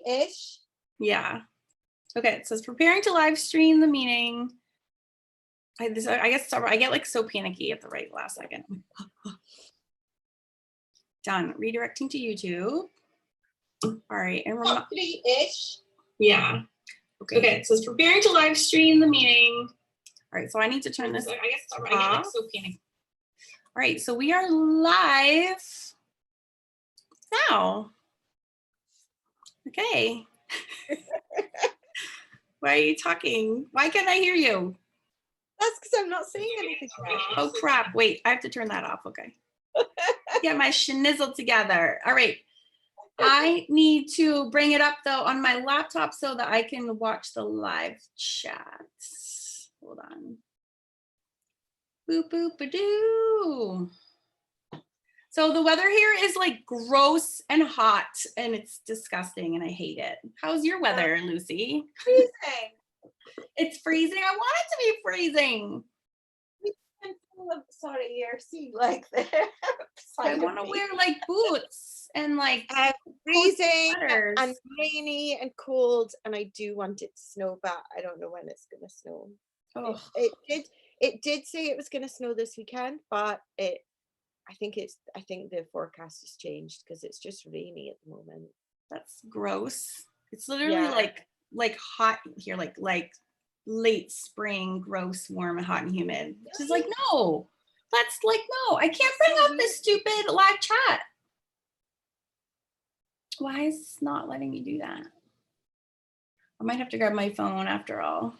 3-ish. Yeah. Okay, it says preparing to live stream the meeting. I guess I get like so panicky at the right last second. Done. Redirecting to YouTube. All right. And 3-ish. Yeah. Okay, it says preparing to live stream the meeting. All right, so I need to turn this. I guess I get like so panicky. All right, so we are live now. Okay. Why are you talking? Why can't I hear you? That's because I'm not saying anything. Oh crap, wait, I have to turn that off, okay. Get my schnizzle together. All right, I need to bring it up though on my laptop so that I can watch the live chat. Hold on. Boop, boop, ba-doo. So the weather here is like gross and hot and it's disgusting and I hate it. How's your weather, Lucy? Freezing. It's freezing. I want it to be freezing. Sorry, your seat like there. I want to wear like boots and like freezing and rainy and cold, and I do want it to snow, but I don't know when it's gonna snow. Oh. It did say it was gonna snow this weekend, but I think the forecast has changed because it's just rainy at the moment. That's gross. It's literally like hot here, like late spring, gross, warm, and hot and humid. Which is like, no, that's like, no, I can't bring up this stupid live chat. Why is this not letting me do that? I might have to grab my phone after all.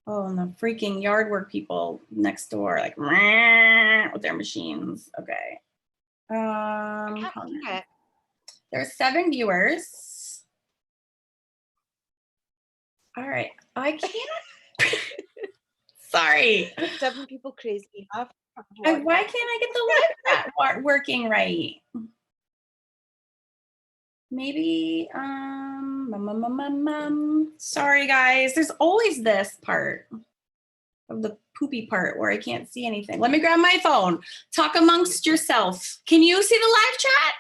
Oh, and the freaking yard work people next door, like with their machines. Okay. There's 7 viewers. All right, I can't. Sorry. 7 people crazy. Why can't I get the live chat working right? Maybe, sorry guys, there's always this part of the poopy part where I can't see anything. Let me grab my phone. Talk amongst yourself. Can you see the live chat?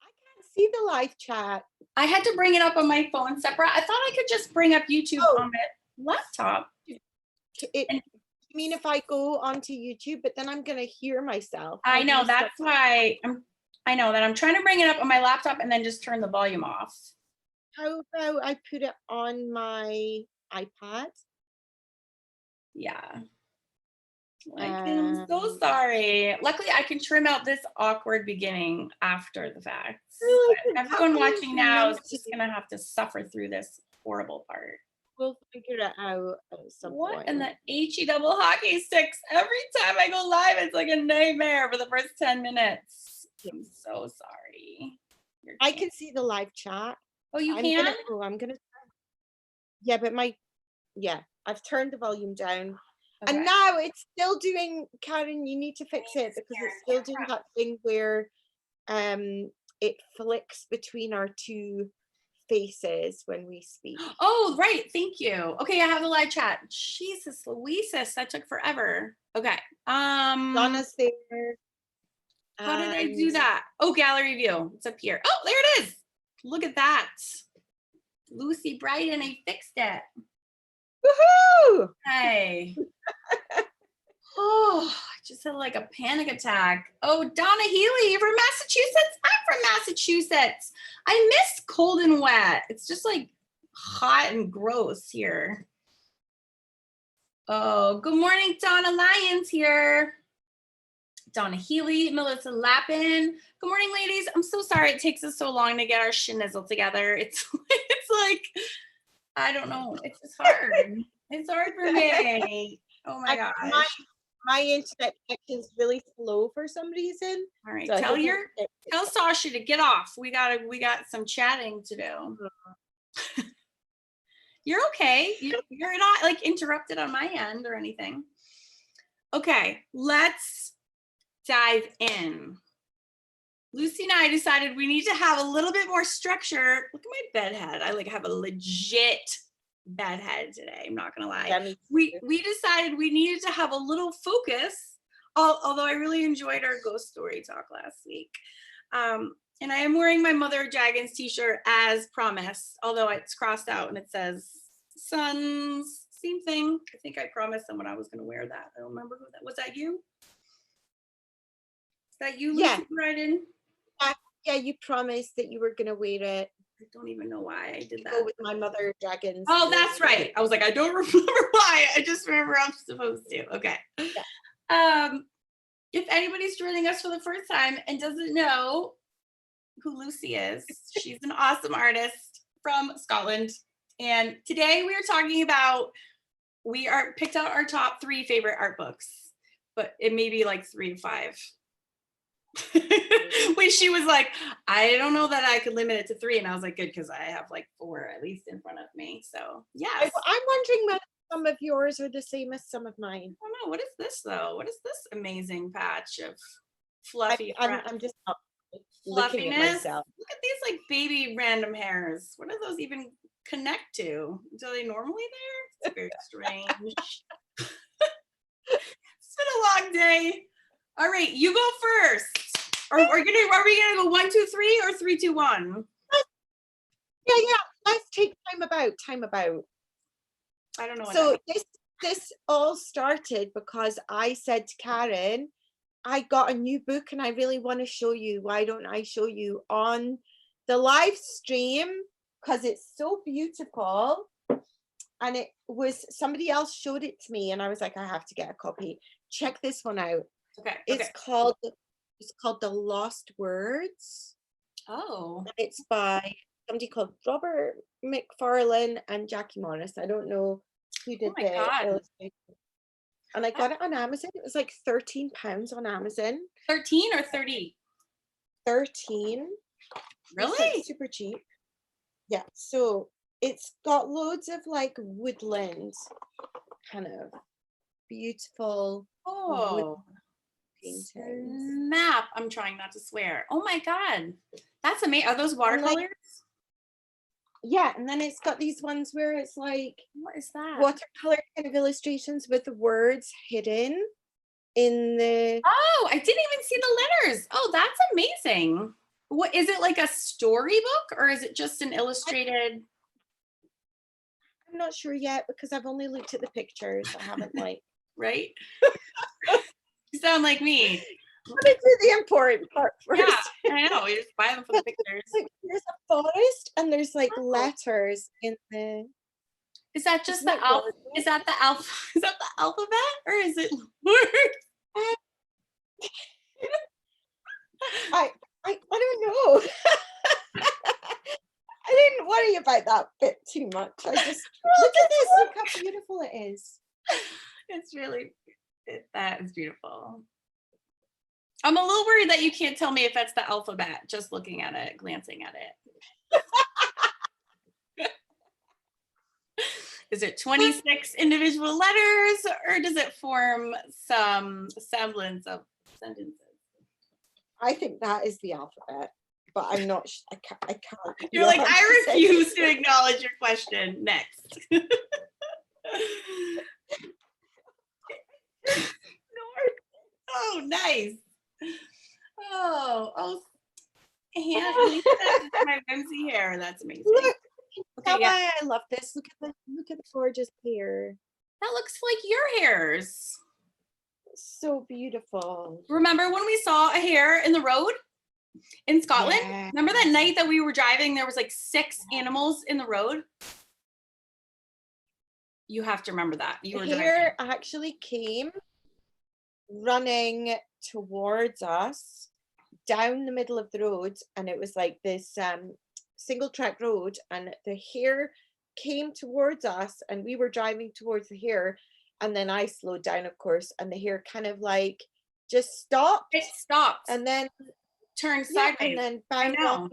I can't see the live chat. I had to bring it up on my phone separate. I thought I could just bring up YouTube on my laptop. You mean if I go onto YouTube, but then I'm gonna hear myself? I know, that's why I know that I'm trying to bring it up on my laptop and then just turn the volume off. How about I put it on my iPad? Yeah. I'm so sorry. Luckily, I can trim out this awkward beginning after the fact. Everyone watching now is just gonna have to suffer through this horrible part. We'll figure it out at some point. And the HE double hockey sticks. Every time I go live, it's like a nightmare for the first 10 minutes. I'm so sorry. I can see the live chat. Oh, you can? I'm gonna. Yeah, but I've turned the volume down. Okay. And now it's still doing, Karen, you need to fix it because it's still doing that thing where it flicks between our 2 faces when we speak. Oh, right. Thank you. Okay, I have the live chat. Jesus Louises, that took forever. Okay. Donna's there. How did I do that? Oh, gallery view. It's up here. Oh, there it is. Look at that. Lucy Brydon, I fixed it. Woohoo! Hey. Oh, I just had like a panic attack. Oh, Donna Healy, you're from Massachusetts? I'm from Massachusetts. I miss cold and wet. It's just like hot and gross here. Oh, good morning, Donna Lyons here. Donna Healy, Melissa Lappin. Good morning, ladies. I'm so sorry it takes us so long to get our schnizzle together. It's like, I don't know. It's just hard. It's hard for me. Oh my gosh. My internet connection is really slow for some reason. All right, so tell Sasha to get off. We got some chatting to do. You're okay. You're not like interrupted on my end or anything. Okay, let's dive in. Lucy and I decided we need to have a little bit more structure. Look at my bed head. I like have a legit bed head today. I'm not gonna lie. Yeah, we decided we needed to have a little focus. Although I really enjoyed our ghost story talk last week. And And I am wearing my Mother Dragons t-shirt as promised, although it's crossed out and it says Suns, same thing. I think I promised someone I was going to wear that. I don't remember who that was. That you? Is that you, Lucy, Yeah. Brydon? Yeah, you promised that you were going to wear it. I don't even know why I did that. Go with my Mother Dragons. Oh, that's right. I was like, I don't remember why. I just remember I'm supposed to. Okay. Yeah. If anybody's joining us for the first time and doesn't know who Lucy is, she's an awesome artist from Scotland. And today we are talking about, we are picked out our top 3 favorite art books, but it may be like 3 to 5. When she was like, I don't know that I could limit it to 3, and I was like, good, because I have like 4 at least in front of me. So yeah, I'm wondering whether some of yours are the same as some of mine. I don't know. What is this though? What is this amazing patch of fluffy? I'm just looking at myself. Look at these like baby random hairs. What do those even connect to? Are they normally there? It's very strange. It's been a long day. All right, you go first. Are we gonna go 1, 2, 3 or 3, 2, 1? Yeah. Let's take time about. I don't know. So this all started because I said to Karen, I got a new book and I really want to show you. Why don't I show you on the live stream? Because it's so beautiful. And it was, somebody else showed it to me and I was like, I have to get a copy. Check this one out. Okay. It's called The Lost Words. Oh. And it's by somebody called Robert MacFarland and Jackie Morris. I don't know who did the illustration. And I got it on Amazon. It was like £13 on Amazon. 13 or 30? 13. Really? Super cheap. Yeah. So it's got loads of like woodland, kind of beautiful. Oh. Snap. I'm trying not to swear. Oh my God. That's amazing. Are those watercolors? Yeah, and then it's got these ones where it's like, what is that? Watercolor kind of illustrations with the words hidden in the. Oh, I didn't even see the letters. Oh, that's amazing. What is it, like a storybook or is it just an illustrated? I'm not sure yet because I've only looked at the pictures. I haven't like. Right? You sound like me. Let me do the important part first. Yeah, I know. You just buy them for the pictures. Like, there's a forest and there's like letters in the. Is that just the alphabet? Is that the alphabet or is it words? I don't know. I didn't worry about that bit too much. I just look at this. Look how beautiful it is. It's really. That is beautiful. I'm a little worried that you can't tell me if that's the alphabet just looking at it, glancing at it. Is it 26 individual letters or does it form some semblance of sentences? I think that is the alphabet, but I'm not. I can't. You're like, I refuse to acknowledge your question. Next. Oh, nice. Oh, my Whimsy hair. That's amazing. Look, okay, why I love this. Look at the gorgeous hair. That looks like your hairs. So beautiful. Remember when we saw a hare in the road in Scotland? Yeah. Remember that night that we were driving? There was like 6 animals in the road. You have to remember that. You were driving. Hare actually came running towards us down the middle of the road, and it was like this single track road, and the hare came towards us and we were driving towards the hare, and then I slowed down, of course, and the hare kind of like just stopped. It stopped and then turned sideways and then banged off.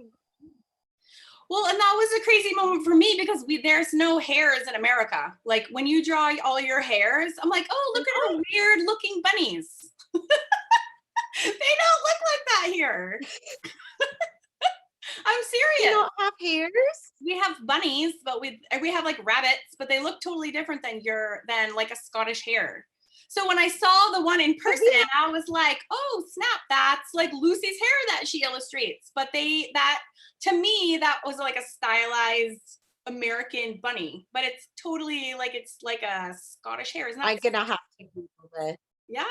Well, and that was a crazy moment for me because there's no hares in America. Like when you draw all your hairs, I'm like, oh, look at the weird looking bunnies. They don't look like that here. I'm serious. You don't have hares? We have bunnies, but we have like rabbits, but they look totally different than like a Scottish hare. So when I saw the one in person, I was like, oh snap, that's like Lucy's hair that she illustrates. But to me, that was like a stylized American bunny, but it's totally like, it's like a Scottish hair. Isn't that? I'm gonna have to Google this. Yeah.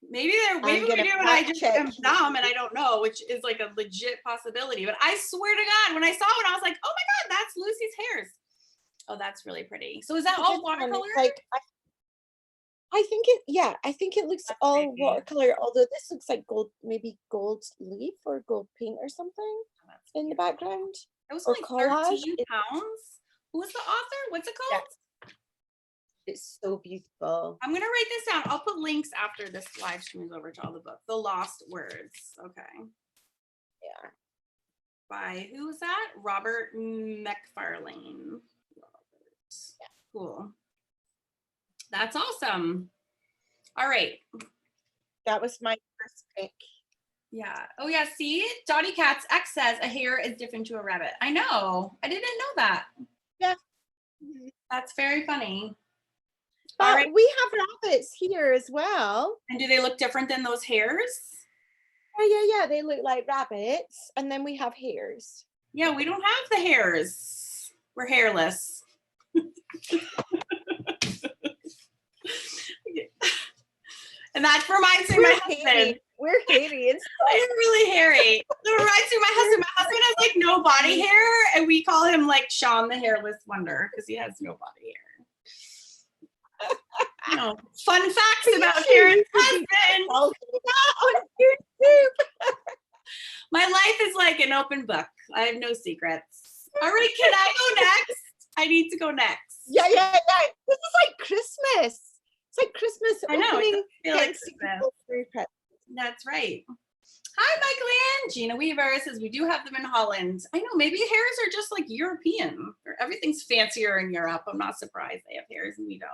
Maybe we do, and I just am dumb and I don't know, which is like a legit possibility. But I swear to God, when I saw it, I was like, oh my God, that's Lucy's hairs. Oh, that's really pretty. So is that all watercolor? Like, I think it looks that's all pretty. Watercolor, although this looks like gold, maybe gold leaf or gold paint or something in the background. It was only 13 pounds. Who was the author? What's it called? Yeah. It's so beautiful. I'm gonna write this down. I'll put links after this live stream is over to all the books. The Lost Words. Okay. Yeah. By who was that? Robert MacFarland. Yeah. Cool. That's awesome. All right. That was my first pick. Yeah. Oh yeah. See, Dottie Cat's X says a hare is different to a rabbit. I know. I didn't know that. Yeah. That's very funny. But right. We have rabbits here as well. And do they look different than those hares? Yeah. They look like rabbits. And then we have hares. Yeah, we don't have the hares. We're hairless. And that reminds me of my husband. We're hairy. We're really hairy. It reminds me of my husband. My husband has like no body hair, and we call him like Sean the Hairless Wonder because he has no body hair. No. Fun facts about Karen's husband. On YouTube. My life is like an open book. I have no secrets. All right, can I go next? I need to go next. Yeah. This is like Christmas. It's like Christmas. I know. It feel like Christmas. That's right. Hi, Michael Ann. Gina Weaver says we do have them in Holland. I know, maybe hares are just like European. Or everything's fancier in Europe. I'm not surprised they have hares and we don't.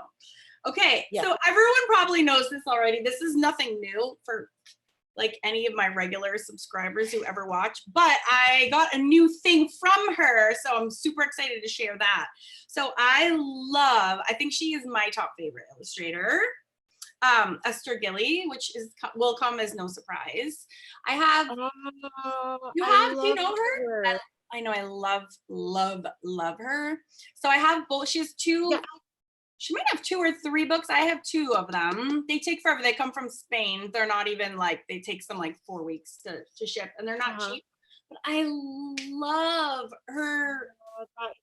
Okay, yeah. So everyone probably knows this already. This is nothing new for like any of my regular subscribers who ever watch, but I got a new thing from her, so I'm super excited to share that. So I think she is my top favorite illustrator. Esther Gilly, which will come as no surprise. I have, do you know her? I know, I love her. So I have both, she has two, yeah. She might have 2 or 3 books. I have 2 of them. They take forever. They come from Spain. They're not even like, they take some like 4 weeks to ship and they're not cheap. But I love her.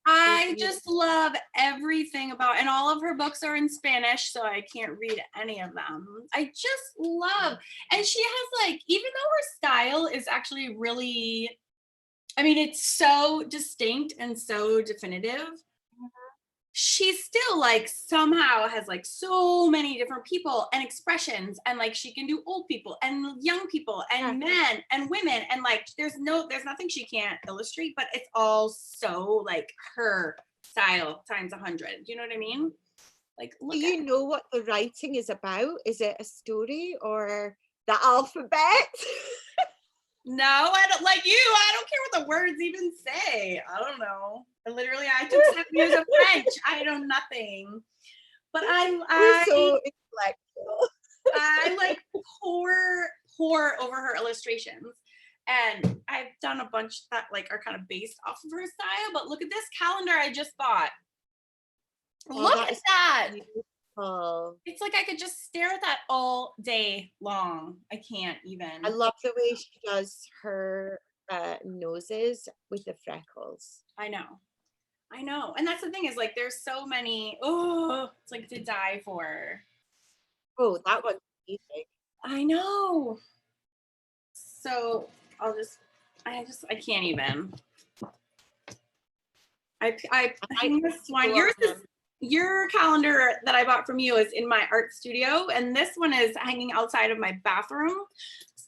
I just love everything about, and all of her books are in Spanish, so I can't read any of them. I just love, and she has like, even though her style is actually really, I mean, it's so distinct and so definitive. She still like somehow has like so many different people and expressions, and like she can do old people and young people and men and women, and like there's nothing she can't illustrate, but it's all so like her style times 100. Do you know what I mean? Like, do you know what the writing is about? Is it a story or the alphabet? No, I don't, like you, I don't care what the words even say. I don't know. I took 7 years of French. I know nothing. But I so intellectual. I like pour over her illustrations. And I've done a bunch that like are kind of based off of her style. But look at this calendar I just bought. Look at that. Beautiful. It's like I could just stare at that all day long. I can't even. I love the way she does her noses with the freckles. I know. And that's the thing is like, there's so many, it's like to die for. Oh, that one's amazing. I know. So I can't even. I this one. Your calendar that I bought from you is in my art studio, and this one is hanging outside of my bathroom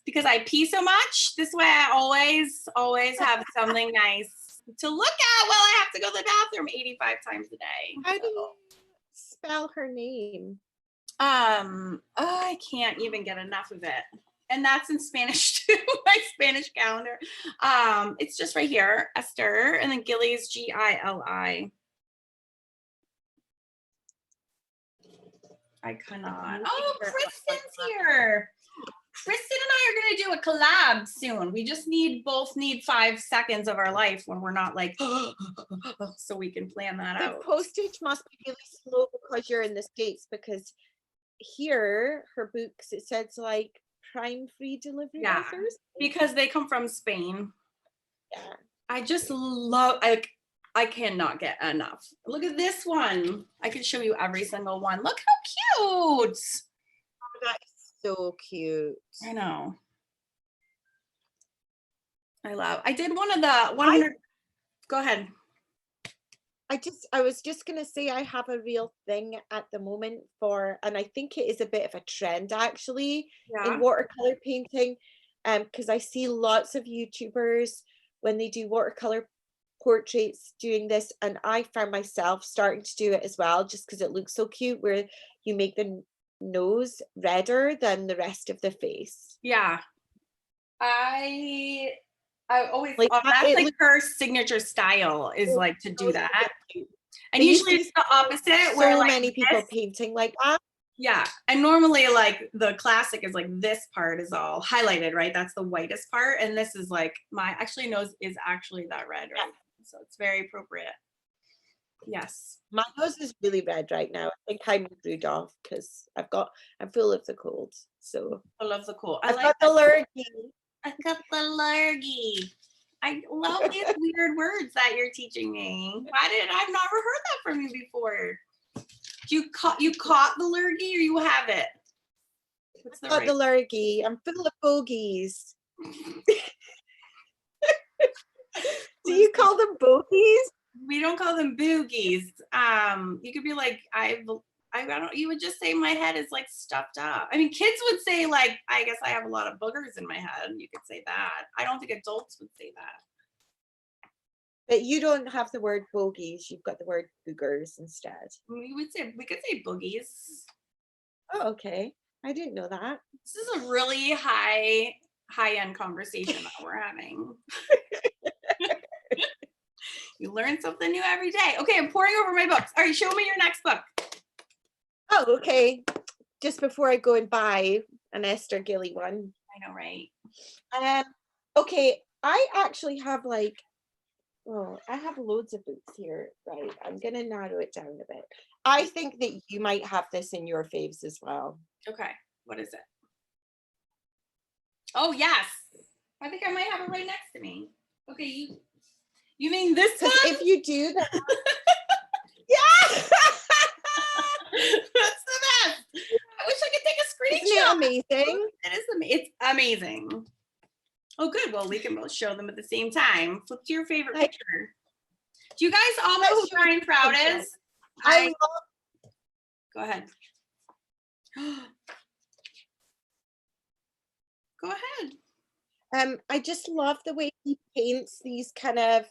because I pee so much. This way I always have something nice to look at while I have to go to the bathroom 85 times a day. How do you spell her name? I can't even get enough of it. And that's in Spanish too, my Spanish calendar. It's just right here, Esther, and then Gilli's Gili. I cannot. Oh, Kristen's here. Kristen and I are going to do a collab soon. We just both need 5 seconds of our life when we're not like, so we can plan that The out. postage must be really slow because you're in the States, because here, her books, it says like prime free delivery Yeah, on Thursday. because they come from Spain. Yeah. I just love, I cannot get enough. Look at this one. I can show you every single one. Look how cute. Oh, that is so cute. I know. I did one of the 100. Go ahead. I was just gonna say, I have a real thing at the moment for, and I think it is a bit of a trend actually, in watercolor painting, because I see lots of YouTubers when they do watercolor portraits doing this, and I found myself starting to do it as well, just because it looks so cute, where you make the nose redder than the rest of the face. Yeah. I always, Like that's like her signature style, is like to do that. And But usually it's the opposite, where so like many people painting like that. Yeah, and normally like the classic is like this part is all highlighted, right? That's the whitest part, and this is like my nose is actually that red, right? So it's very appropriate. Yes. My nose is really red right now. I think I'm brewed off because I'm full of the cold. So I love the cold. I've got the lurgy. I got the lurgy. I love these weird words that you're teaching me. I've never heard that from you before. You caught the lurgy, or you have it? What's the Got the lurgy. I'm full of bogies. Do you call them bogies? We don't call them boogies. You could be like, I don't, you would just say my head is like stuffed up. I mean, kids would say like, I guess I have a lot of boogers in my head. You could say that. I don't think adults would say that. But you don't have the word bogies. You've got the word boogers instead. We could say boogies. Oh, okay. I didn't know that. This is a really high-end conversation that we're having. You learn something new every day. Okay, I'm pouring over my books. All right, show me your next book. Oh, okay. Just before I go and buy an Esther Gilly one. I know, right? Okay, I actually have like, I have loads of books here. Right, I'm gonna narrow it down a bit. I think that you might have this in your faves as well. Okay, what is it? Oh yes, I think I might have it right next to me. Okay, you mean this one? If you do that, yeah, that's the best. I wish I could take a screenshot. Isn't it amazing? It is amazing. It's amazing. Oh, good. Well, we can both show them at the same time. Flip to your favorite picture. Do you guys all know who Brian Froud is? Go ahead. Go ahead. I just love the way he paints these kind of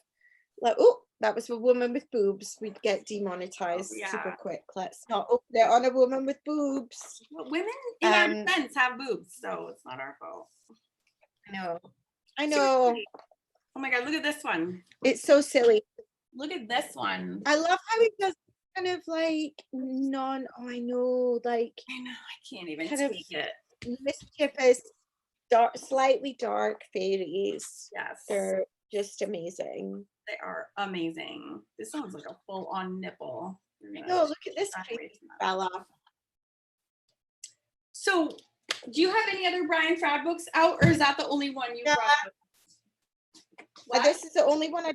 like, oh, that was a woman with boobs. We'd get demonetized super quick. Let's not open it on a woman with boobs. Well, women in our defense have boobs, so it's not our fault. I know. Seriously. Oh my God, look at this one. It's so silly. Look at this one. I love how he does kind of like I know, I can't even take it. Mischievous, dark, slightly dark fairies. Yes. They're just amazing. They are amazing. This sounds like a full-on nipple. No, look at this fella. So, do you have any other Brian Froud books out, or is that the only one you brought? This is the only one I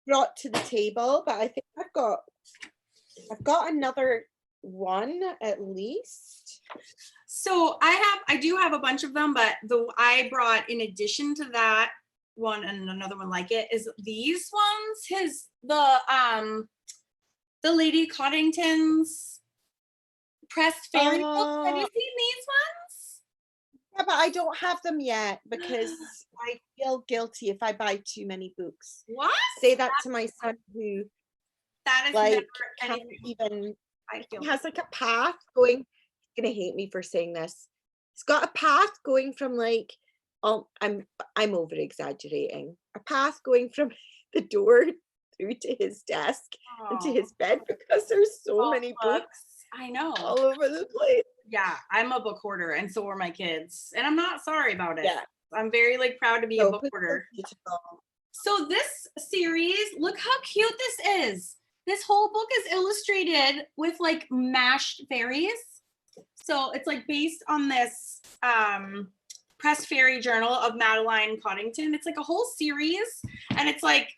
brought to the table, but I think I've got another one at least. So I do have a bunch of them, but I brought, in addition to that one and another one like it, is these ones. The Lady Cottington's pressed fairy books. Have you seen these ones? Yeah, but I don't have them yet because I feel guilty if I buy too many books. What? Say that to my son, who that is like can't even. He has like a path going. He's gonna hate me for saying this. He's got a path going from like, I'm over exaggerating. A path going from the door through to his desk and to his bed because there's so many books. I know. all over the place. Yeah, I'm a book hoarder, and so are my kids, and I'm not sorry about it. Yeah. I'm very like proud to be a book hoarder. So this series, look how cute this is. This whole book is illustrated with like mashed fairies. So it's like based on this press fairy journal of Madeline Cottington. It's like a whole series, and it's like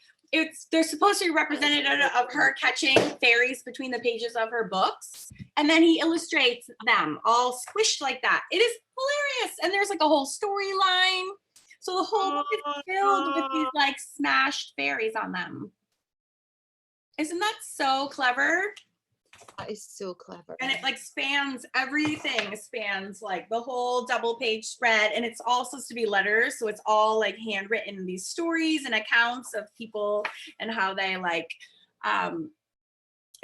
they're supposed to be representative of her catching fairies between the pages of her books, and then he illustrates them all squished like that. It is hilarious, and there's like a whole storyline. So the whole book is filled with these like smashed fairies on them. Isn't that so clever? That is so clever. And it like spans everything, spans like the whole double page spread, and it's all supposed to be letters, so it's all like handwritten, these stories and accounts of people and how they like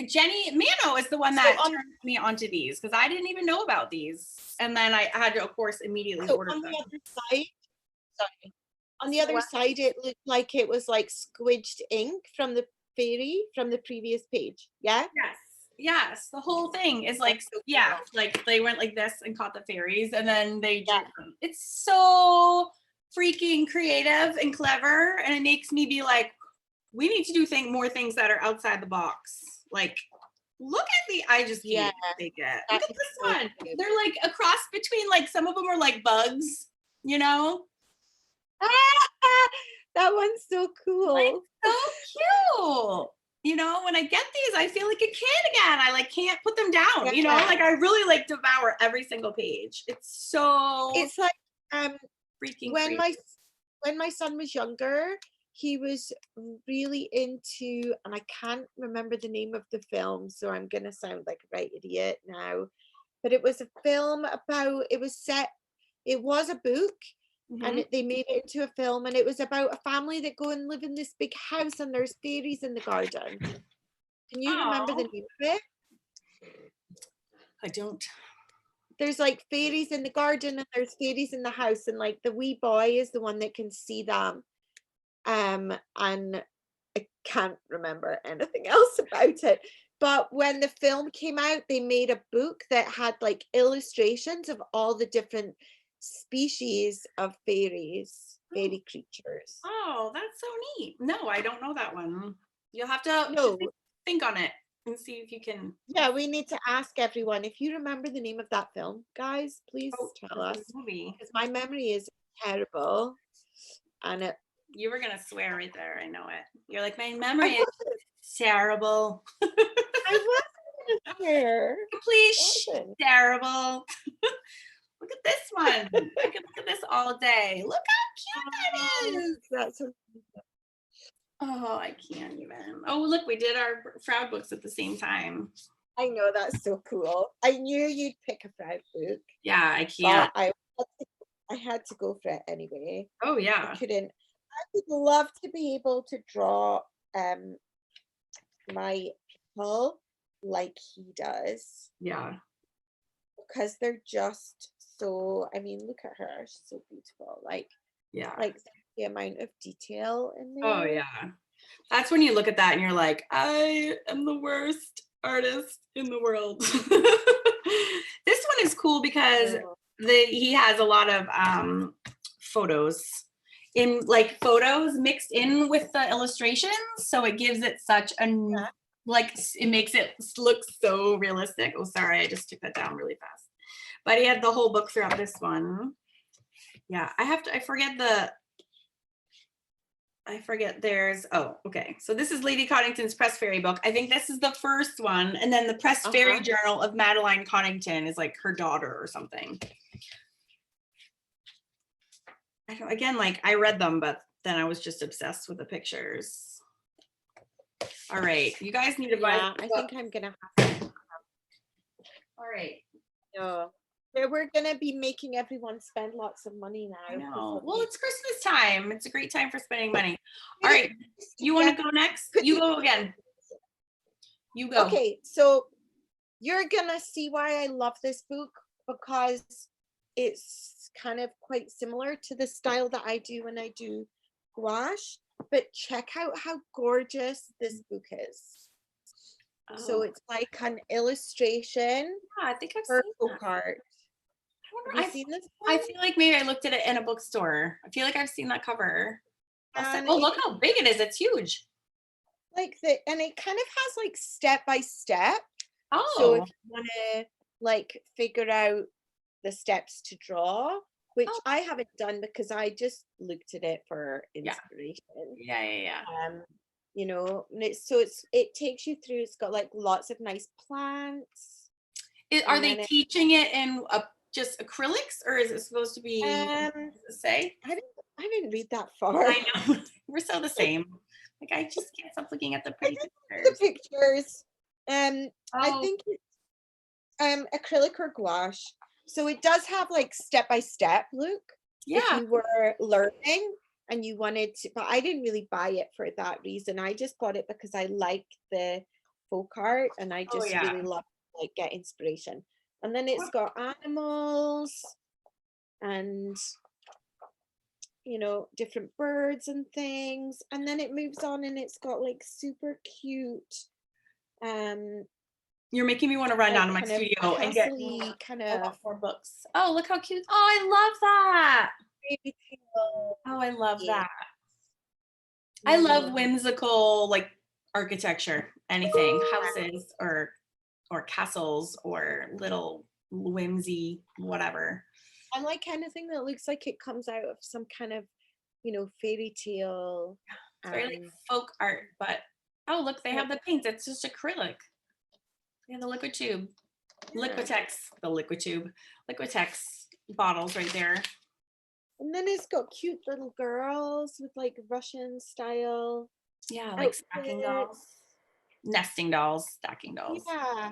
Jenny Mano is the one that turned me onto these, because I didn't even know about these, and then I had to of course immediately order them. On the other side it looked like it was like squidged ink from the fairy from the previous page. Yeah. Yes, the whole thing is like, yeah, like they went like this and caught the fairies, and then they drew them. It's so freaking creative and clever, and it makes me be like, we need to do more things that are outside the box. Like, look at I just can't take it. Look at this one. They're like a cross between, like, some of them are like bugs, you know? That one's so cool. Like, so cute. You know, when I get these, I feel like a kid again. I like can't put them down. You know, like I really like devour every single page. It's like freaking when my son was younger, he was really into, and I can't remember the name of the film, so I'm gonna sound like a right idiot now, but it was a film about, it was a book. Mm-hmm. And they made it into a film, and it was about a family that go and live in this big house, and there's fairies in the garden. Can you remember the name of it? I don't. There's like fairies in the garden, and there's fairies in the house, and like the wee boy is the one that can see them. And I can't remember anything else about it. But when the film came out, they made a book that had like illustrations of all the different species of fairy creatures. Oh, that's so neat. No, I don't know that one. You'll have to think on it and see if you can. Yeah, we need to ask everyone. If you remember the name of that film, guys, please tell us. Because my memory is terrible. And you were gonna swear right there. I know it. You're like, my memory is terrible. I wasn't gonna swear. Please, terrible. Look at this one. I can look at this all day. Look how cute that is. That's so oh, I can't even. Oh, look, we did our Froud books at the same time. I know, that's so cool. I knew you'd pick a Froud book. Yeah, I can't. I had to go for it anyway. Oh yeah. I couldn't. I would love to be able to draw my people like he does. Yeah. Because they're just so, I mean, look at her, she's so beautiful. Like, yeah, like the amount of detail in there. Oh yeah, that's when you look at that and you're like, I am the worst artist in the world. This one is cool because he has a lot of photos mixed in with the illustrations, so it gives it such a like, it makes it look so realistic. Oh, sorry, I just took that down really fast. But he had the whole book throughout this one. Yeah, I forget there's, oh, okay. So this is Lady Cottington's Press Fairy book. I think this is the first one. And then the Press Fairy Journal of Madeline Cottington is like her daughter or something. Again, like I read them, but then I was just obsessed with the pictures. All right, you guys need to buy. Yeah, I think I'm gonna have to. All right. No. We're gonna be making everyone spend lots of money now. I know. Well, it's Christmas time. It's a great time for spending money. All right, you want to go next? You go again. You go. Okay, so you're gonna see why I love this book, because it's kind of quite similar to the style that I do when I do gouache. But check out how gorgeous this book is. So it's like an illustration yeah, I think I've for seen folk that. art. Have you seen this I one? feel like maybe I looked at it in a bookstore. I feel like I've seen that cover. And Oh, look how big it is. It's huge. Like and it kind of has like step by step. Oh. So if you want to like figure out the steps to draw, which I haven't done because I just looked at it for inspiration. Yeah. You know, and it takes you through. It's got like lots of nice plants. Are they teaching it in just acrylics, or is it supposed to be? Say, I didn't read that far. I know. We're so the same. Like I just can't stop looking at the pretty pictures. The pictures. I think it's acrylic or gouache. So it does have like step by step look. Yeah. If you were learning and you wanted to, but I didn't really buy it for that reason. I just bought it because I like the folk art and I just really love like get inspiration. And then it's got animals and you know, different birds and things, and then it moves on and it's got like super cute you're making me want to run down to my studio and get kind of more books. Oh, look how cute. Oh, I love that. Oh, I love that. I love whimsical like architecture, anything, houses or castles or little whimsy whatever. I like anything that looks like it comes out of some kind of, you know, fairy tale. It's very like folk art, but oh look, they have the paints. It's just acrylic. They have the liquid tube, Liquitex bottles right there. And then it's got cute little girls with like Russian style. Yeah, like stacking dolls, nesting dolls, stacking dolls. Yeah,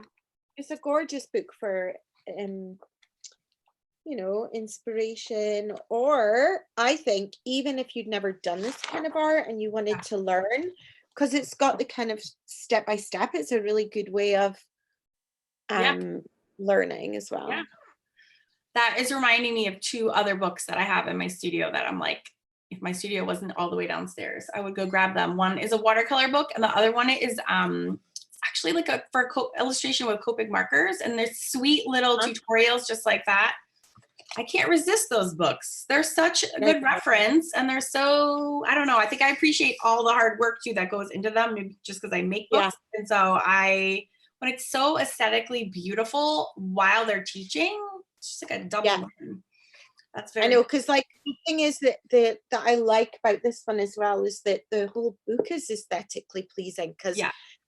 it's a gorgeous book for you know, inspiration, or I think even if you'd never done this kind of art and you wanted to learn, because it's got the kind of step by step, it's a really good way of learning as well. Yeah. That is reminding me of two other books that I have in my studio that I'm like, if my studio wasn't all the way downstairs, I would go grab them. One is a watercolor book and the other one is actually like for illustration with Copic markers, and there's sweet little tutorials just like that. I can't resist those books. They're such a good reference and they're so, I don't know, I think I appreciate all the hard work too that goes into them, maybe just because I make books. And so when it's so aesthetically beautiful while they're teaching, it's just like a double win. That's very, I know, because like the thing is that I like about this one as well is that the whole book is aesthetically pleasing, because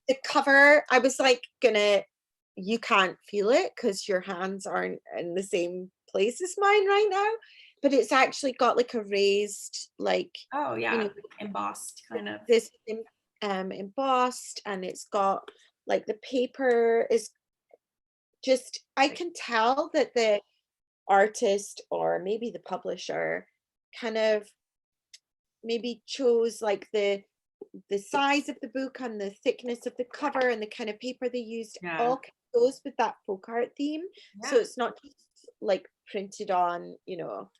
the cover, I was like you can't feel it because your hands aren't in the same place as mine right now, but it's actually got like a raised like you know, embossed kind of this embossed, and it's got like the paper is just, I can tell that the artist or maybe the publisher kind of maybe chose like the size of the book and the thickness of the cover and the kind of paper they used all goes with that folk art theme. So it's not just like printed on, you know,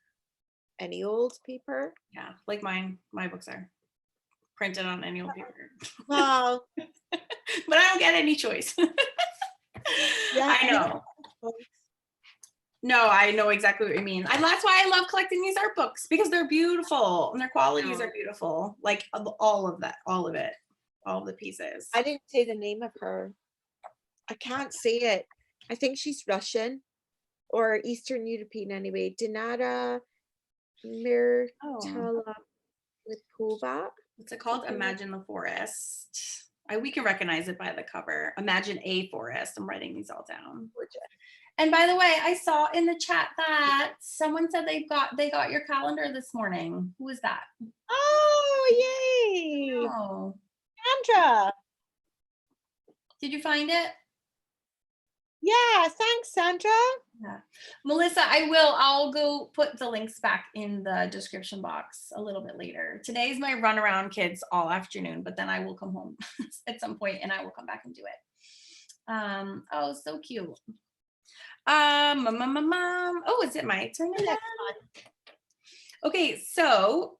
any old paper. Yeah, like my books are printed on any old paper. Well, but I don't get any choice. I know. No, I know exactly what you mean. And that's why I love collecting these art books, because they're beautiful and their qualities are beautiful. Like all of it, all of the pieces. I didn't say the name of her. I can't say it. I think she's Russian or Eastern European anyway. Dinara Mirtala Lipova. What's it called? Imagine the Forest. We can recognize it by the cover. Imagine a forest. I'm writing these all down. And by the way, I saw in the chat that someone said they got your calendar this morning. Who is that? Oh, yay! Oh, Sandra. Did you find it? Yeah, thanks, Sandra. Yeah. Melissa, I'll go put the links back in the description box a little bit later. Today's my run around kids all afternoon, but then I will come home at some point and I will come back and do it. Oh, so cute. Oh, is it my turn again? Okay, so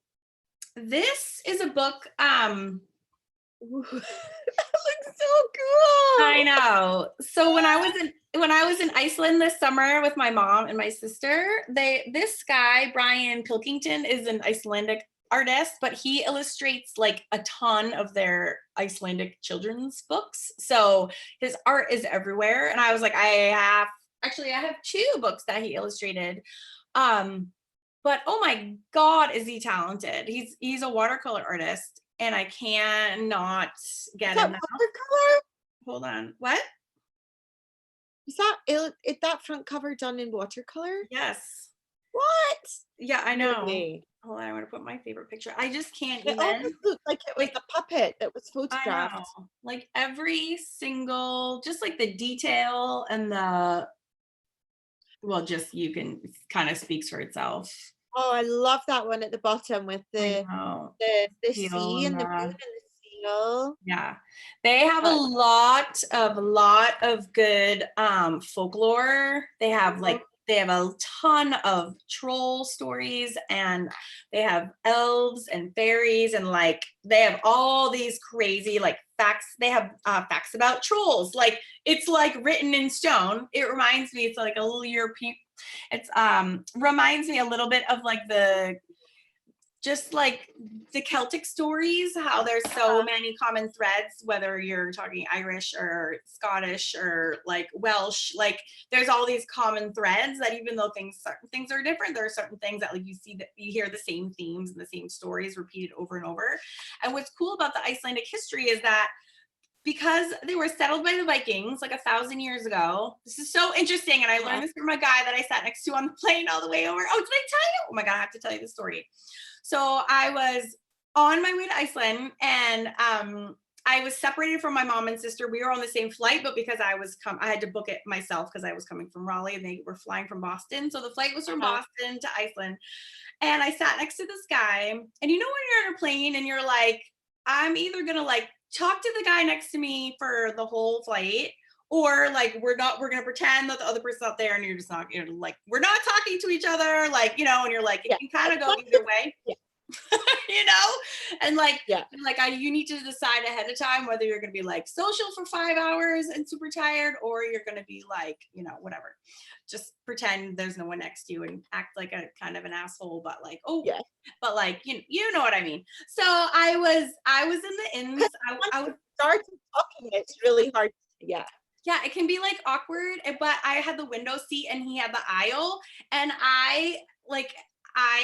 this is a book. That looks so cool. I know. So when I was in Iceland this summer with my mom and my sister, this guy, Brian Pilkington, is an Icelandic artist, but he illustrates like a ton of their Icelandic children's books. So his art is everywhere. And I was like, I have 2 books that he illustrated. But oh my God, is he talented. He's a watercolor artist, and I cannot get enough. Watercolor? Hold on. What? Is that front cover done in watercolor? Yes. What? Yeah, I know. Really? Hold on, I want to put my favorite picture. I just can't It almost looked like it was a puppet that was photographed. I know. Like every single, just like the detail and the, well, just you can kind of speaks for itself. Oh, I love that one at the bottom with the sea and the moon and the seal. Yeah, they have a lot of good folklore. They have a ton of troll stories, and they have elves and fairies, and like they have all these crazy like facts. They have facts about trolls. Like it's like written in stone. It reminds me, it's like a little European. It's reminds me a little bit of like just like the Celtic stories, how there's so many common threads, whether you're talking Irish or Scottish or like Welsh, like there's all these common threads that even though certain things are different, there are certain things that like you see that you hear the same themes and the same stories repeated over and over. And what's cool about the Icelandic history is that because they were settled by the Vikings like 1,000 years ago. This is so interesting. And I learned this from a guy that I sat next to on the plane all the way over. Oh, did I tell you? Oh my God, I have to tell you the story. So I was on my way to Iceland, and I was separated from my mom and sister. We were on the same flight, but because I had to book it myself because I was coming from Raleigh and they were flying from Boston. So the flight was from Boston to Iceland. And I sat next to this guy. And you know when you're on a plane and you're like, I'm either going to like talk to the guy next to me for the whole flight, or like we're gonna pretend that the other person's out there and you're just not, like we're not talking to each other, like, and you're like, it can kind of go either way. And like, you need to decide ahead of time whether you're gonna be like social for 5 hours and super tired, or you're gonna be like, whatever, just pretend there's no one next to you and act like a kind of an asshole, but like, but like, you know what I mean? So I was in the inns. I would start talking. It's really hard. Yeah, it can be like awkward, but I had the window seat and he had the aisle, and I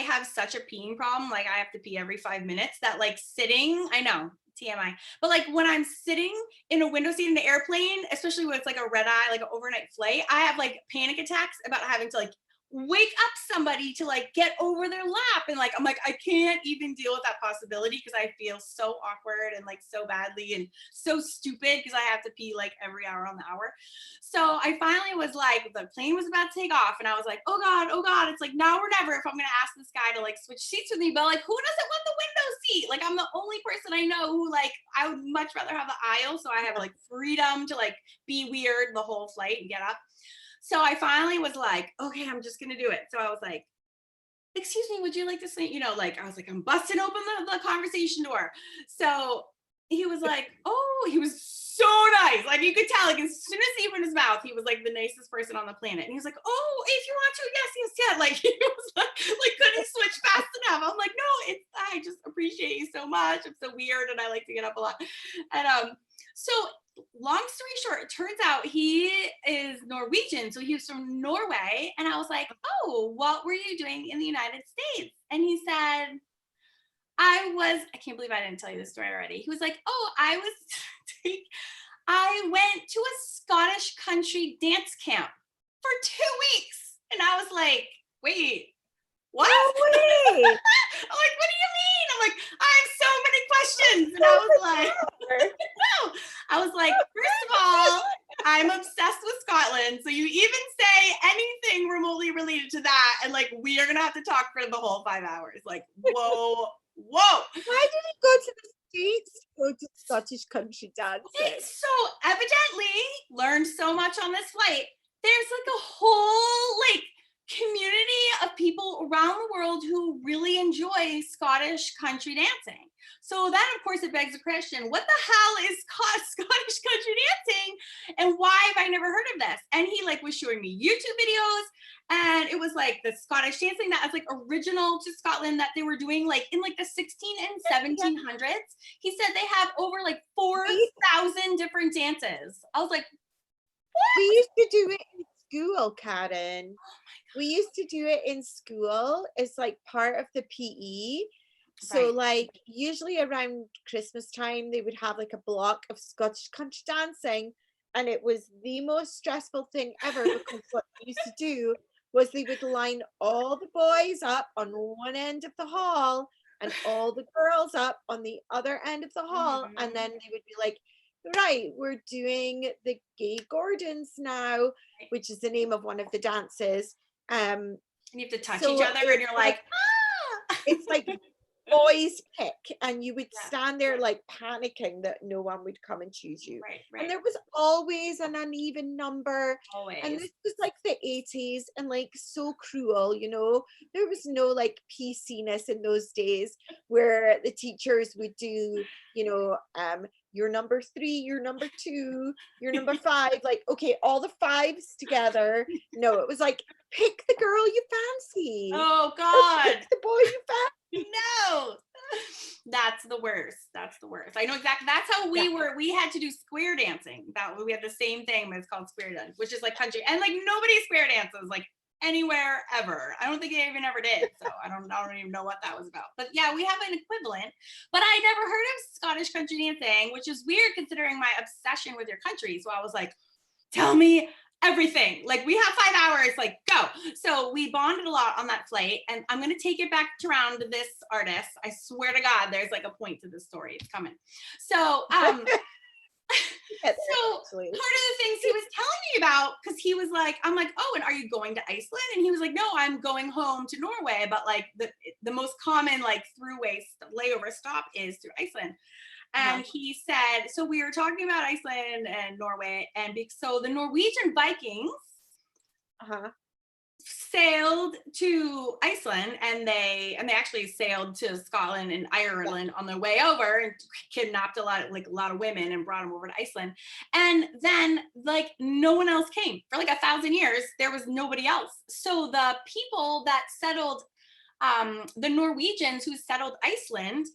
have such a peeing problem. Like I have to pee every 5 minutes that like sitting, I know, TMI, but like when I'm sitting in a window seat in the airplane, especially when it's like a red eye, like an overnight flight, I have like panic attacks about having to like wake up somebody to like get over their lap. And like, I'm like, I can't even deal with that possibility because I feel so awkward and like so badly and so stupid because I have to pee like every hour on the hour. So I finally was like, the plane was about to take off and I was like, oh God, it's like now or never if I'm going to ask this guy to like switch seats with me. But like, who doesn't want the window seat? Like I'm the only person I know who like, I would much rather have the aisle. So I have like freedom to like be weird the whole flight and get up. So I finally was like, okay, I'm just going to do it. So I was like, excuse me, would you like to say, like, I was like, I'm busting open the conversation door. So he was like, oh, he was so nice. Like you could tell, like as soon as he opened his mouth, he was like the nicest person on the planet. And he was like, oh, if you want to, yes. Like he was like couldn't switch fast enough. I'm like, no, I just appreciate you so much. I'm so weird. And I like to get up a lot. And so long story short, it turns out he is Norwegian. So he was from Norway. And I was like, oh, what were you doing in the United States? And he said, I can't believe I didn't tell you this story already. He was like, oh, I went to a Scottish country dance camp for 2 weeks. And I was like, wait, what? No way. I'm like, what do you mean? I'm like, I have so many questions. And I was like, first of all, I'm obsessed with Scotland. So you even say anything remotely related to that, and like we are gonna have to talk for the whole 5 hours. Like, whoa. Why did he go to the States to go to Scottish country dancing? So evidently learned so much on this flight. There's like a whole like community of people around the world who really enjoy Scottish country dancing. So then, of course, it begs the question, what the hell is Scottish like was showing me YouTube videos, and it was like the Scottish dancing that was like original to Scotland that they were doing like in like the 16 and 1700s. He said they have over like 4,000 different dances. I was like, what? We used to do it in school, Karen. We used to do it in school. It's like part of the PE. So Right. like usually around Christmas time, they would have like a block of Scottish country dancing. And it was the most stressful thing ever because what they used to do was they would line all the boys up on one end of the hall and all the girls up on the other end of the hall. And then they would be like, right, we're doing the Gay Gordons now, which is the name of one of the dances. And you have to touch so each other and you're like, ah! It's like boys pick, and you would stand there like panicking that no one would come and choose you. Right. And there was always an uneven number. Always. And this was like the 80s and like so cruel, you know. There was no like PC-ness in those days where the teachers would do, you know, you're number 3, you're number 2, you're number 5, like, okay, all the 5s together. No, it was like, pick the girl you fancy. Oh God. Pick the boy you fancy. No, that's the worst. That's the worst. I know exactly. That's how we were. We had to do square dancing. We had the same thing, but it's called square dance, which is like country. And like nobody square dances like anywhere ever. I don't think they even ever did. So I don't even know what that was about. But yeah, we have an equivalent. But I never heard of Scottish country dancing, which is weird considering my obsession with your country. So I was like, tell me everything. Like we have 5 hours, like go. So we bonded a lot on that flight, and I'm going to take it back around to this artist. I swear to God, there's like a point to this story. It's coming. So, so part of the things he was telling me about, because he was like, I'm like, oh, and are you going to Iceland? And he was like, no, I'm going home to Norway. But like the most common like throughway layover stop is through Iceland. And he said, so we were talking about Iceland and Norway, and so the Norwegian Vikings sailed to Iceland, and they actually sailed to Scotland and Ireland on their way over, and kidnapped a lot of women and brought them over to Iceland. And then like no one else came for like 1,000 years. There was nobody else. So the people that settled, the Norwegians who settled Iceland,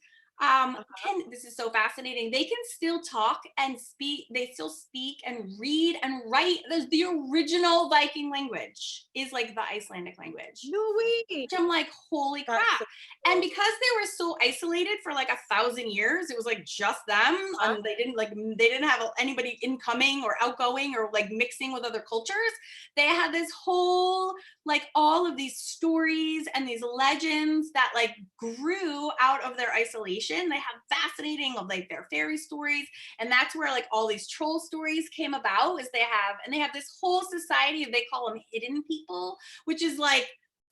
this is so fascinating. They can still talk and speak. They still speak and read and write. The original Viking language is like the Icelandic language. No way. Which I'm like, holy crap. So cool. And because they were so isolated for like 1,000 years, it was like just them. And they didn't have anybody incoming or outgoing or like mixing with other cultures. They had this whole, like all of these stories and these legends that like grew out of their isolation. They have fascinating of like their fairy stories, and that's where like all these troll stories came about. Is they have this whole society of, they call them hidden people, which is like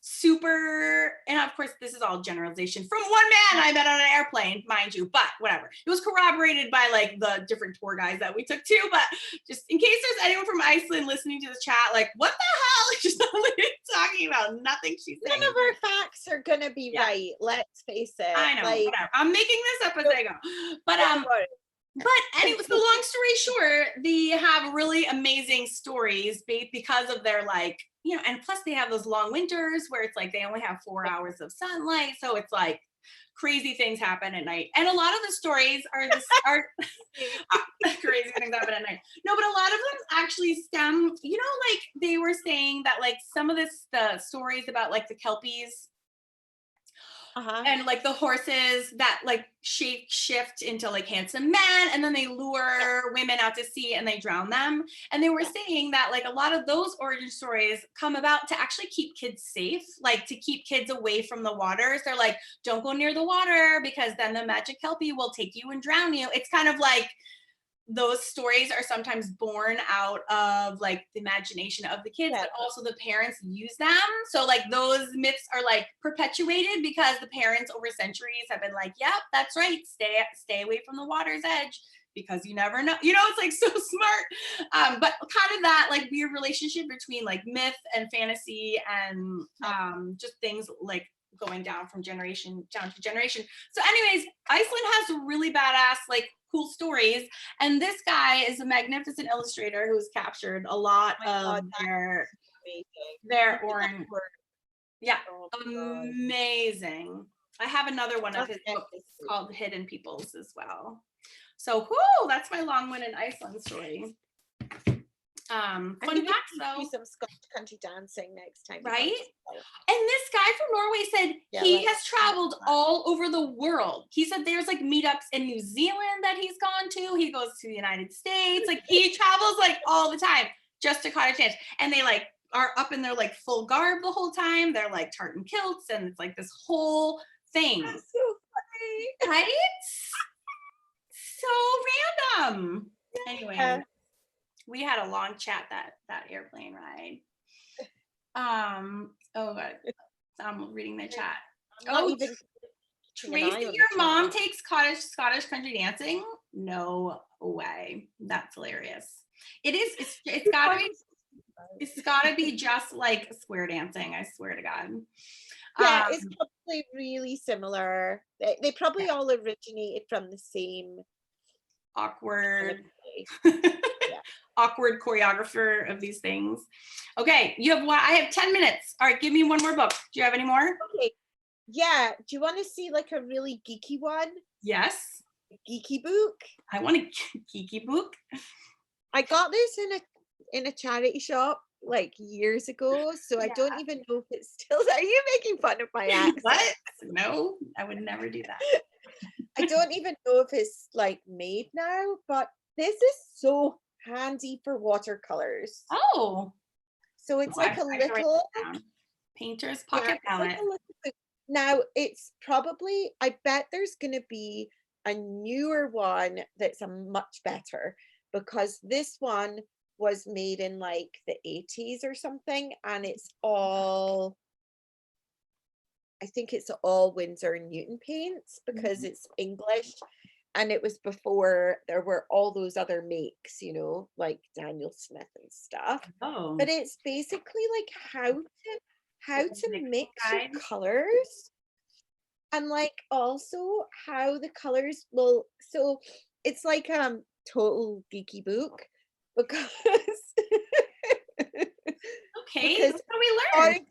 super, and of course this is all generalization from one man I met on an airplane, mind you, but whatever. It was corroborated by like the different tour guides that we took too. But just in case there's anyone from Iceland listening to this chat, like what the hell is she talking about? Nothing she's saying. None of our facts are gonna be right. Let's face it. I know. Like, whatever. I'm making this up as I go. But anyway, so long story short, they have really amazing stories because of their like, you know, and plus they have those long winters where it's like they only have 4 hours of sunlight, so it's like crazy things happen at night. And a lot of the stories are crazy things happen at night. No, but a lot of them actually stem, you know, like they were saying that like some of the stories about like the Kelpies and like the horses that like shift into like handsome men, and then they lure women out to sea and they drown them. And they were saying that like a lot of those origin stories come about to actually keep kids safe, like to keep kids away from the waters. They're like, don't go near the water because then the magic Kelpie will take you and drown you. It's kind of like those stories are sometimes born out of like the imagination of the kids, but also the parents use them. So like those myths are like perpetuated because the parents over centuries have been like, yep, that's right, stay away from the water's edge because you never know, you know. It's like so smart. But kind of that like weird relationship between like myth and fantasy and just things like going down from generation down to generation. So anyways, Iceland has really badass like cool stories. And this guy is a magnificent illustrator who's captured a lot of their orange. Yeah, amazing. I have another one of his books called Hidden Peoples as well. So, whoo, that's my long-winded Iceland story. Fun fact though. Some Scottish country dancing next time. Right? And this guy from Norway said he has traveled all over the world. He said there's like meetups in New Zealand that he's gone to. He goes to the United States. Like he travels like all the time just to cottage dance. And they like are up in their like full garb the whole time. They're like tartan kilts and it's like this whole thing. That's so funny. Right? So random. Anyway, we had a long chat that airplane ride. Oh god, I'm reading the chat. Oh, Tracy, your mom takes Scottish country dancing? No way. That's hilarious. It is. It's gotta be just like square dancing. I swear to God. Yeah, it's probably really similar. They probably all originated from the same awkward awkward choreographer of these things. Okay, you have what? I have 10 minutes. All right, give me one more book. Do you have any more? Okay. Yeah. Do you want to see like a really geeky one? Yes. A geeky book. I want a geeky book. I got this in a charity shop like years ago, so I don't even know if it's still. Are you making fun of my accent? What? No, I would never do that. I don't even know if it's like made now, but this is so handy for watercolors. Oh, so it's like a little painter's pocket palette. Like now it's probably, I bet there's gonna be a newer one that's a much better, because this one was made in like the 80s or something, and it's all, I think it's all Winsor and Newton paints because it's English, and it was before there were all those other makes, you know, like Daniel Smith and stuff. Oh. But it's basically like how to mix your colors, and like also how the colors will. So it's like total geeky book because okay, that's what we learned.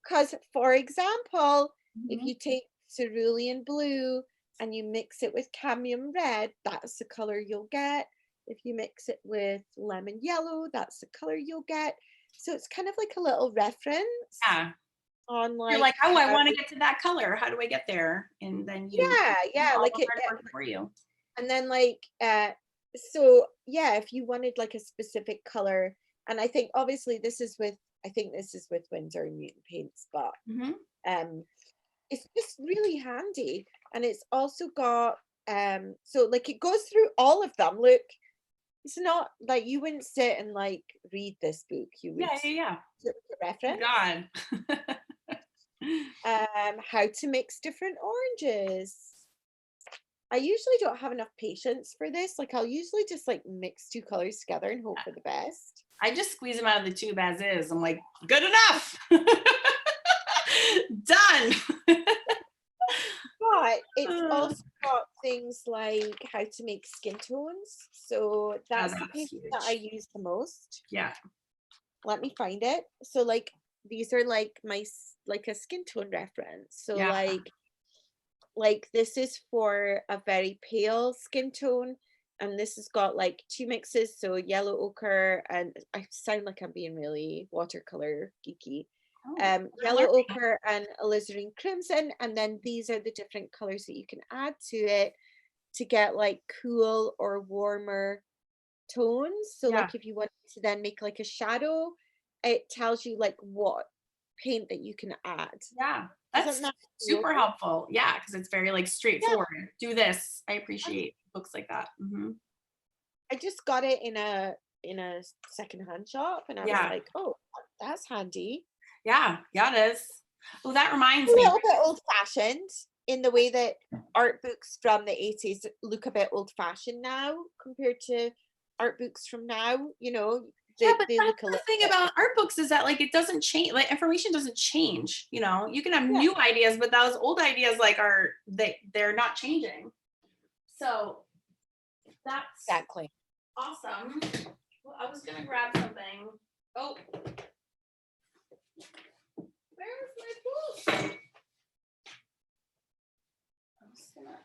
Because for example, if you take cerulean blue and you mix it with cadmium red, that's the color you'll get. If you mix it with lemon yellow, that's the color you'll get. So it's kind of like a little reference. Yeah. On like, you're like, oh, I want to get to that color. How do I get there? And then you like it for you. And then like so yeah, if you wanted like a specific color, and I think obviously this is with Winsor and Newton paints, but it's just really handy. And it's also got so like it goes through all of them. Look, it's not like you wouldn't sit and like read this book. You would reference. God. How to mix different oranges. I usually don't have enough patience for this. Like I'll usually just like mix two colors together and hope for the best. I just squeeze them out of the tube as is. I'm like, good enough. Done. But it's also got things like how to make skin tones. So that's the paper that I use the most. Yeah. Let me find it. So like these are like my like a skin tone reference. So like this is for a very pale skin tone, and this has got like two mixes, so yellow ochre, and I sound like I'm being really watercolor geeky. Yellow ochre and alizarin crimson, and then these are the different colors that you can add to it to get like cool or warmer tones. So like if you want to then make like a shadow, it tells you like what paint that you can add. That's super helpful. Yeah, because it's very like straightforward. Do this. I appreciate books like that. I just got it in a secondhand shop, and I was like, oh, that's handy. Yeah, it is. Oh, that reminds me. A little bit old-fashioned in the way that art books from the 80s look a bit old-fashioned now compared to art books from now. You know, but that's the thing about art books is that like it doesn't change. Like information doesn't change. You know, you can have new ideas, but those old ideas like they're not changing. So That's Exactly. awesome. Well, I was gonna grab something. Oh, where's my book? I'm just gonna.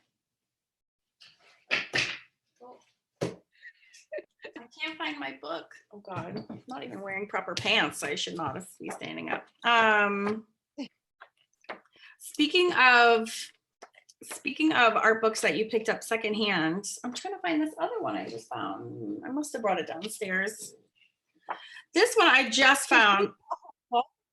Oh. I can't find my book. Oh God, I'm not even wearing proper pants. I should not be standing up. Speaking of art books that you picked up secondhand, I'm trying to find this other one I just found. I must have brought it downstairs. This one I just found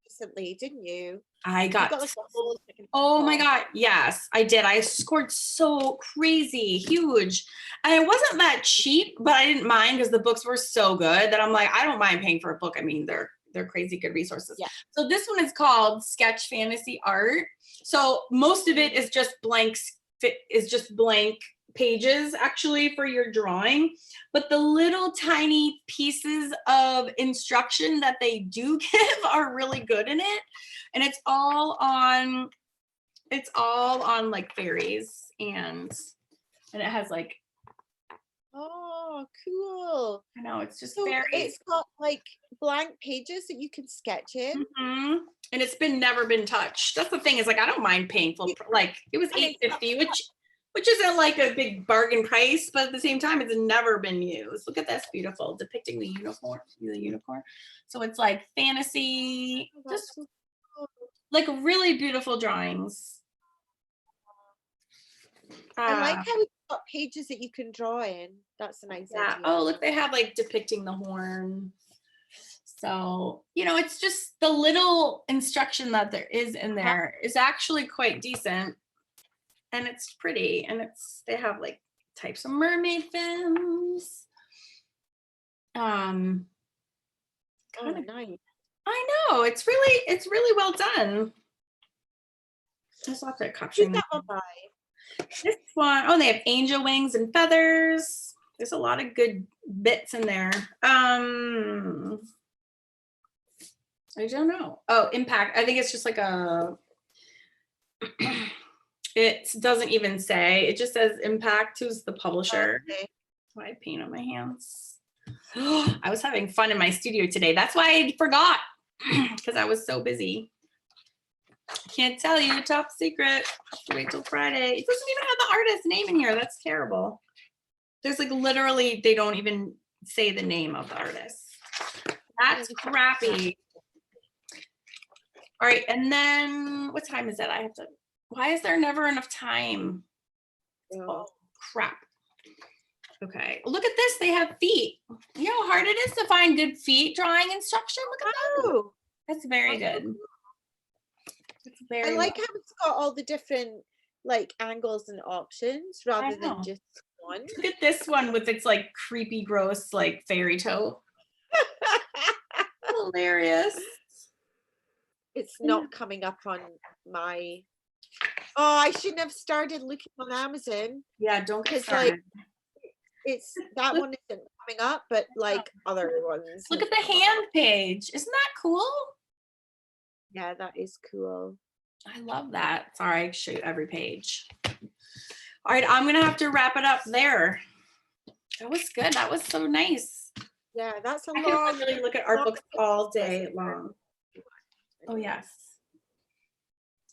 Recently, didn't you? I got, like a whole oh my God, yes, I did. I scored so crazy, huge. And it wasn't that cheap, but I didn't mind because the books were so good that I'm like, I don't mind paying for a book. I mean, they're crazy good resources. Yeah. So this one is called Sketch Fantasy Art. So most of it is just blank pages actually for your drawing, but the little tiny pieces of instruction that they do give are really good in it. And it's all on like fairies and it has like, oh, cool. I know, it's just So fairies. it's got like blank pages that you can sketch in. Mm-hmm. And it's never been touched. That's the thing, is like, I don't mind paying full, like it was $8.50, which isn't like a big bargain price, but at the same time, it's never been used. Look at this, beautiful, depicting the unicorn. So it's like fantasy, just So cool. like really beautiful drawings. I like how it's got pages that you can draw in. That's a nice idea. Oh, look, they have like depicting the horn. So, you know, it's just the little instruction that there is in there is actually quite decent. And it's pretty. And they have like types of mermaid fins. Oh, nice. I know, it's really well done. There's lots of capturing. Who's that one by? This one, oh, they have angel wings and feathers. There's a lot of good bits in there. I don't know. Oh, Impact. I think it's just like a, it doesn't even say, it just says Impact, who's the publisher. Okay. Why I paint on my hands. I was having fun in my studio today. That's why I forgot, because I was so busy. Can't tell you, top secret. Have to wait till Friday. It doesn't even have the artist's name in here. That's terrible. There's like literally, they don't even say the name of the artist. That's crappy. All right, and then what time is it? Why is there never enough time? Oh, crap. Okay, look at this. They have feet. You know how hard it is to find good feet drawing instruction? Look at that. That's very good. It's very I like how it's got all the different like angles and options rather than just one. Look at this one with its like creepy, gross, like fairy toe. Hilarious. It's not coming up on my. Oh, I shouldn't have started looking on Amazon. Yeah, don't get started. Like, it's that one isn't coming up, but like other ones. Look at the hand page. Isn't that cool? Yeah, that is cool. I love that. Sorry, I show you every page. All right, I'm gonna have to wrap it up there. That was good. That was so nice. Yeah, that's a I long. can really look at art books all day long. Oh yes.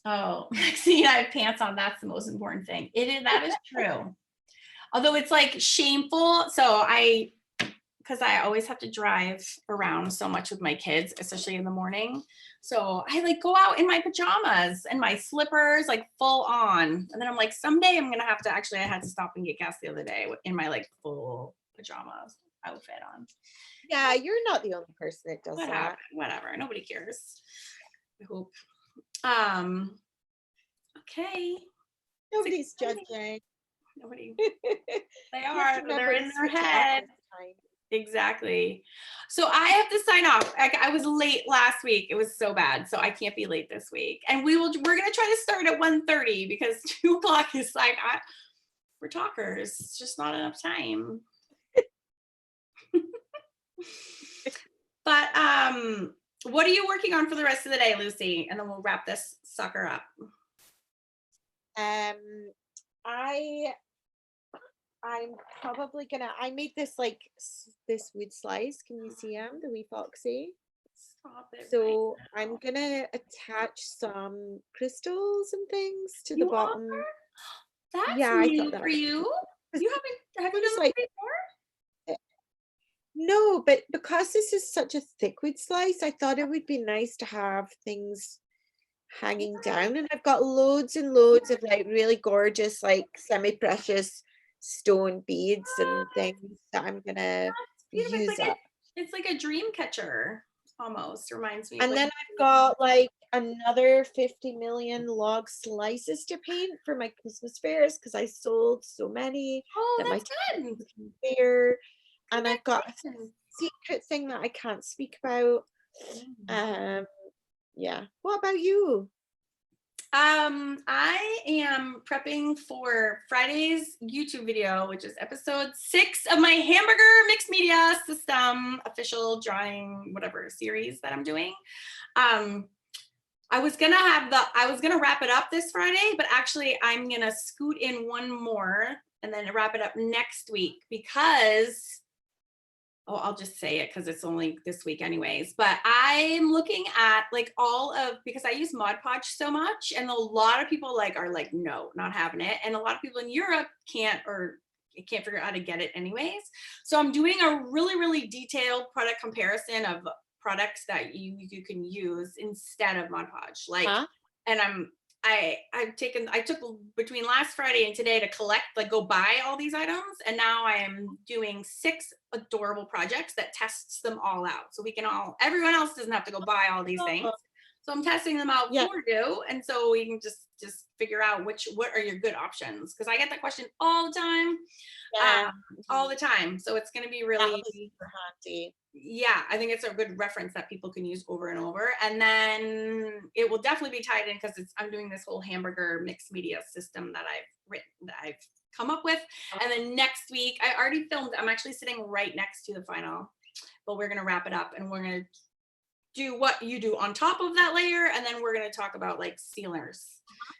Oh, Maxine, I have pants on. That's the most important thing. That is true. Although it's like shameful. So because I always have to drive around so much with my kids, especially in the morning. So I like go out in my pajamas and my slippers, like full on. And then I'm like, someday I'm going to have to, actually, I had to stop and get gas the other day in my like full pajamas outfit on. Yeah, you're not the only person that does that. Whatever. Nobody cares. I hope. Okay. Nobody's judging. Nobody. They are. They're in their head. Exactly. So I have to sign off. I was late last week. It was so bad. So I can't be late this week. And we're going to try to start at 1:30 because 2 o'clock is like, we're talkers. It's just not enough time. But what are you working on for the rest of the day, Lucy? And then we'll wrap this sucker up. I I'm probably gonna, I made this like this wood slice. Can you see him, the wee foxy? Stop it. So right I'm gonna attach some crystals and things to the You bottom. are? That's Yeah, I new thought that for you. You have you was done like, that before? no, but because this is such a thick wood slice, I thought it would be nice to have things hanging down. And I've got loads and loads of like really gorgeous, like semi-precious stone beads and things that I'm gonna Beautiful. use up. It's like a dream catcher almost. Reminds me of And like then I've got like another 50 million log slices to paint for my Christmas fairs because I sold so many that my that's good. fair. And I've got a Congratulations. secret thing that I can't speak about. Yeah. What about you? I am prepping for Friday's YouTube video, which is episode 6 of my hamburger mixed media system official drawing whatever series that I'm doing. I was gonna wrap it up this Friday, but actually I'm gonna scoot in one more and then wrap it up next week because I'll just say it because it's only this week anyways, but I'm looking at like because I use Mod Podge so much and a lot of people are like, no, not having it. And a lot of people in Europe can't figure out how to get it anyways. So I'm doing a really, really detailed product comparison of products that you can use instead of Mod Podge. And I took between last Friday and today to collect, go buy all these items. And now I am doing 6 adorable projects that tests them all out. So everyone else doesn't have to go buy all these things. So I'm testing them out for you. And so we can just figure out what are your good options. Cause I get that question all the time. All the time. So it's going to be really handy. Yeah, I think it's a good reference that people can use over and over. And then it will definitely be tied in because I'm doing this whole hamburger mixed media system that I've come up with. And then next week, I already filmed, I'm actually sitting right next to the final, but we're going to wrap it up and we're going to do what you do on top of that layer. And then we're going to talk about sealers.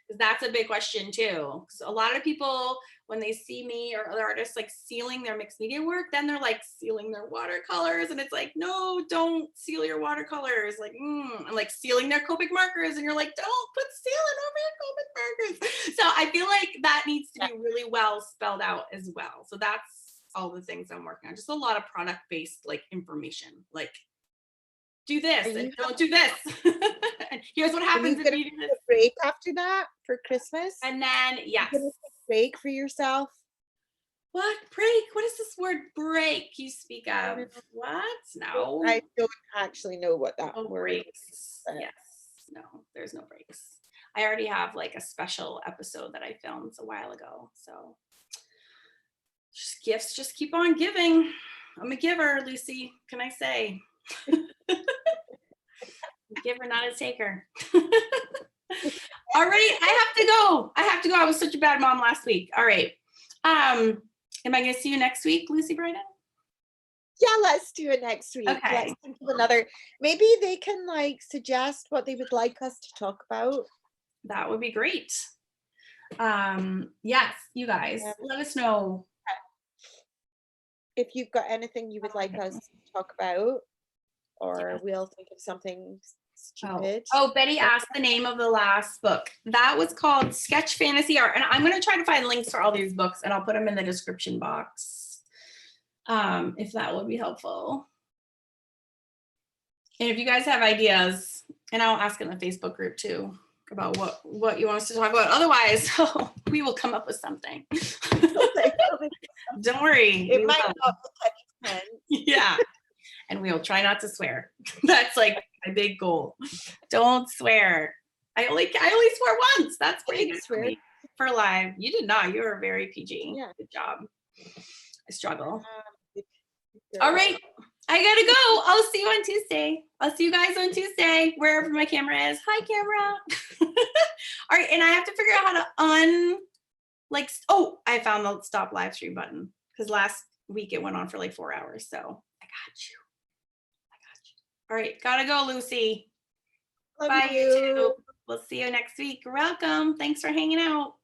Because that's a big question too. So a lot of people, when they see me or other artists sealing their mixed media work, then they're sealing their watercolors, and it's no, don't seal your watercolors, and sealing their Copic markers, and you're don't put sealing over your Copic markers. So I feel like that needs to be really well spelled out as well. So that's all the things I'm working on. Just a lot of product-based information, do this and don't do this. And here's what happens if you do this. Break after that for Christmas, and then yes, break for yourself. What break? What is this word break you speak of? What? No, I don't actually know what that word is. Yes, no, there's no breaks. I already have a special episode that I filmed a while ago. So gifts just keep on giving. I'm a giver, Lucy. Can I say? Giver, not a taker. All right, I have to go. I was such a bad mom last week. All right. Am I going to see you next week, Lucy Brydon? Yeah, let's do it next week. Okay. Let's think of another. Maybe they can suggest what they would like us to talk about. That would be great. Yes, you guys, let us know if you've got anything you would like us to talk about, or we'll think of something stupid. Oh, Betty asked the name of the last book. That was called Sketch Fantasy Art. And I'm going to try to find links for all these books and I'll put them in the description box. If that would be helpful. And if you guys have ideas, and I'll ask in the Facebook group too about what you want us to talk about. Otherwise, we will come up with something. Don't worry. It might not be 10. Yeah. And we'll try not to swear. That's my big goal. Don't swear. I only swore once. That's pretty good for live. You did not. You were very PG. Yeah. Good job. I struggle. All right. I gotta go. I'll see you on Tuesday. I'll see you guys on Tuesday, wherever my camera is. Hi, camera. All right. And I have to figure out how to I found the stop live stream button because last week it went on for 4 hours. So I got you. All right, gotta go, Lucy. Love Bye, you. YouTube. We'll see you next week. You're welcome. Thanks for hanging out.